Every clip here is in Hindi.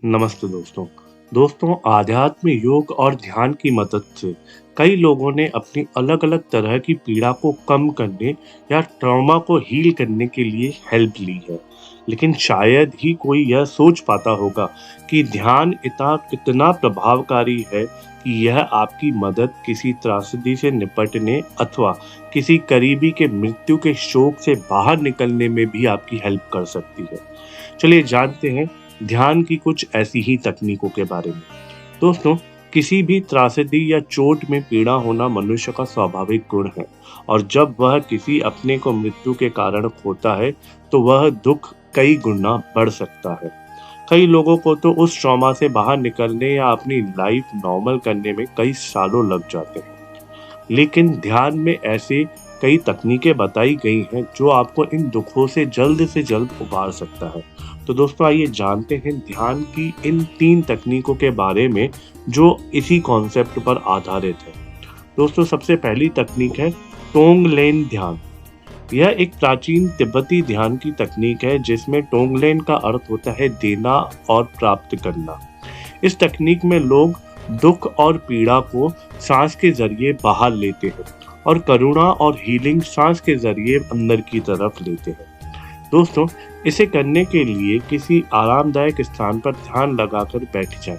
नमस्ते दोस्तों। दोस्तों, आध्यात्म, योग और ध्यान की मदद से कई लोगों ने अपनी अलग-अलग तरह की पीड़ा को कम करने या ट्रॉमा को हील करने के लिए हेल्प ली है। लेकिन शायद ही कोई यह सोच पाता होगा कि ध्यान इतना प्रभावकारी है कि यह आपकी मदद किसी त्रासदी से निपटने अथवा किसी करीबी के मृत्यु के शोक से बाहर निकलने में भी आपकी हेल्प कर सकती है। चलिए जानते हैं ध्यान की कुछ ऐसी ही तकनीकों के बारे में। दोस्तों, किसी भी त्रासदी या चोट में पीड़ा होना मनुष्य का स्वाभाविक गुण है और जब वह किसी अपने को मृत्यु के कारण खोता है, तो वह दुख कई गुना बढ़ सकता है। कई लोगों को तो उस ट्रॉमा से बाहर निकलने या अपनी लाइफ नॉर्मल करने में कई सालों लग जाते हैं। लेकिन ध्यान में ऐसे कई तकनीकें बताई गई हैं जो आपको इन दुखों से जल्द उबार सकता है। तो दोस्तों, आइए जानते हैं ध्यान की इन 3 तकनीकों के बारे में जो इसी कॉन्सेप्ट पर आधारित है। दोस्तों, सबसे पहली तकनीक है टोंगलेन ध्यान। यह एक प्राचीन तिब्बती ध्यान की तकनीक है जिसमें टोंगलेन का अर्थ होता है देना और प्राप्त करना। इस तकनीक में लोग दुख और पीड़ा को सांस के जरिए बाहर लेते हैं और करुणा और हीलिंग सांस के जरिए अंदर की तरफ लेते हैं। दोस्तों, इसे करने के लिए किसी आरामदायक स्थान पर ध्यान लगाकर बैठ जाएं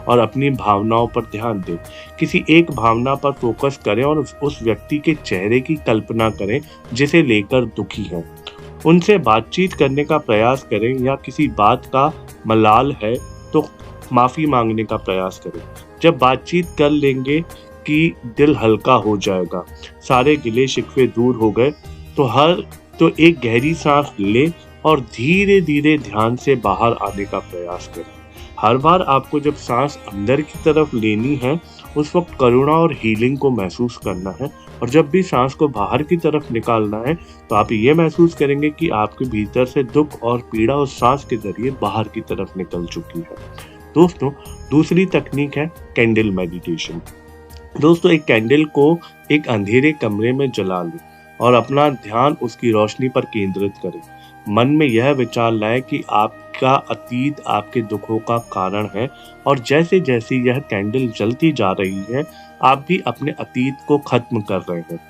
और अपनी भावनाओं पर ध्यान दें। किसी एक भावना पर फोकस करें और उस व्यक्ति के चेहरे की कल्पना करें जिसे लेकर दुखी हैं। उनसे बातचीत करने का प्रयास करें या किसी बात का मलाल है तो माफ़ी मांगने का प्रयास करें। जब बातचीत कर लेंगे कि दिल हल्का हो जाएगा, सारे गिले शिकवे दूर हो गए, तो एक गहरी सांस लें और धीरे-धीरे ध्यान से बाहर आने का प्रयास करें। हर बार आपको जब सांस अंदर की तरफ लेनी है, उस वक्त करुणा और हीलिंग को महसूस करना है और जब भी सांस को बाहर की तरफ निकालना है, तो आप ये महसूस करेंगे कि आपके भीतर से दुख और पीड़ा उस सांस के जरिए बाहर की तरफ निकल चुकी है। दोस्तों, दूसरी तकनीक है कैंडल मेडिटेशन। दोस्तों, एक कैंडल को एक अंधेरे कमरे में जला लें और अपना ध्यान उसकी रोशनी पर केंद्रित करें। मन में यह विचार लाएं कि आपका अतीत आपके दुखों का कारण है और जैसे-जैसे यह कैंडल जलती जा रही है, आप भी अपने अतीत को खत्म कर रहे हैं।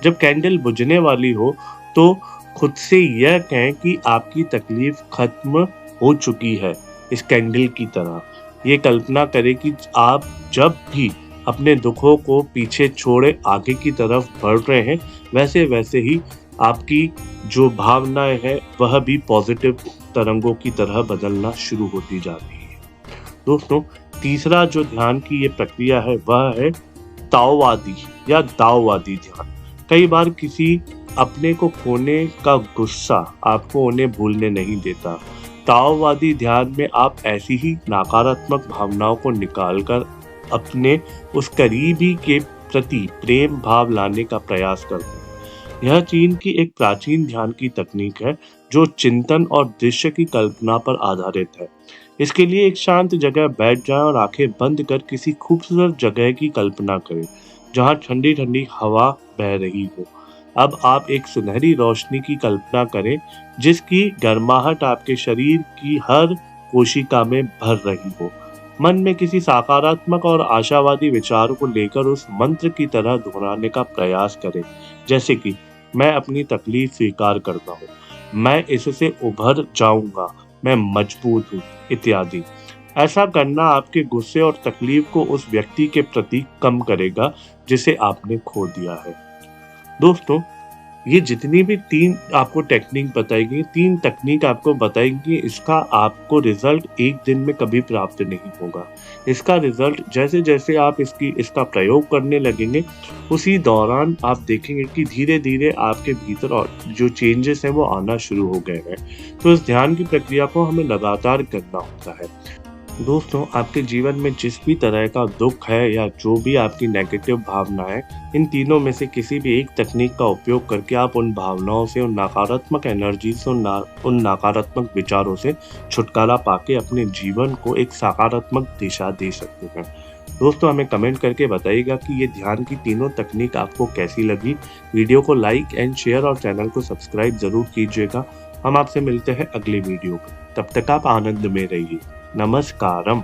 जब कैंडल बुझने वाली हो, तो खुद से यह कहें कि आपकी तकलीफ खत्म हो चुकी है, इस कैंडल की तरह। ये कल्पना करें कि आप जब भी अपने दुखों को पीछे छोड़े आगे की तरफ बढ़ रहे हैं, वैसे-वैसे ही आपकी जो भावनाएँ हैं, वह भी पॉजिटिव तरंगों की तरह बदलना शुरू होती जा रही है। दोस्तों, तीसरा जो ध्यान की ये प्रक्रिया है, वह है ताओवादी या दाओवादी ध्यान। कई बार किसी अपने को खोने का गुस्सा आपको उन्हें भूलने नहीं देता। ताओवादी ध्यान में आप ऐसी ही नकारात्मक भावनाओं को निकालकर अपने उस करीबी के प्रति प्रेम भाव लाने का प्रयास करते हैं। यह चीन की एक प्राचीन ध्यान की तकनीक है जो चिंतन और दृश्य की कल्पना पर आधारित है। इसके लिए एक शांत जगह बैठ जाएं और आंखें बंद कर किसी खूबसूरत जगह की कल्पना करें जहां ठंडी ठंडी हवा बह रही हो। अब आप एक सुनहरी रोशनी की कल्पना करें जिसकी गर्माहट आपके शरीर की हर कोशिका में भर रही हो। मन में किसी सकारात्मक और आशावादी विचार को लेकर उस मंत्र की तरह दोहराने का प्रयास करें, जैसे कि मैं अपनी तकलीफ स्वीकार करता हूँ, मैं इससे उभर जाऊंगा, मैं मजबूत हूँ, इत्यादि। ऐसा करना आपके गुस्से और तकलीफ को उस व्यक्ति के प्रति कम करेगा जिसे आपने खो दिया है। दोस्तों, ये जितनी भी 3 आपको टेक्निक बताई गई, 3 तकनीक आपको बताई गई, इसका आपको रिजल्ट एक दिन में कभी प्राप्त नहीं होगा। इसका रिजल्ट जैसे-जैसे आप इसका प्रयोग करने लगेंगे, उसी दौरान आप देखेंगे कि धीरे-धीरे आपके भीतर और जो चेंजेस हैं वो आना शुरू हो गए हैं। तो इस ध्यान की प्रक्रिया को हमें लगातार करना होता है। दोस्तों, आपके जीवन में जिस भी तरह का दुख है या जो भी आपकी नेगेटिव भावना है, इन तीनों में से किसी भी एक तकनीक का उपयोग करके आप उन भावनाओं से, उन नकारात्मक एनर्जी से, उन नकारात्मक विचारों से छुटकारा पाके अपने जीवन को एक सकारात्मक दिशा दे सकते हैं। दोस्तों, हमें कमेंट करके बताइएगा कि ये ध्यान की तीनों तकनीक आपको कैसी लगी। वीडियो को लाइक एंड शेयर और चैनल को सब्सक्राइब ज़रूर कीजिएगा। हम आपसे मिलते हैं अगले वीडियो में। तब तक आप आनंद में रहिए। नमस्कारम।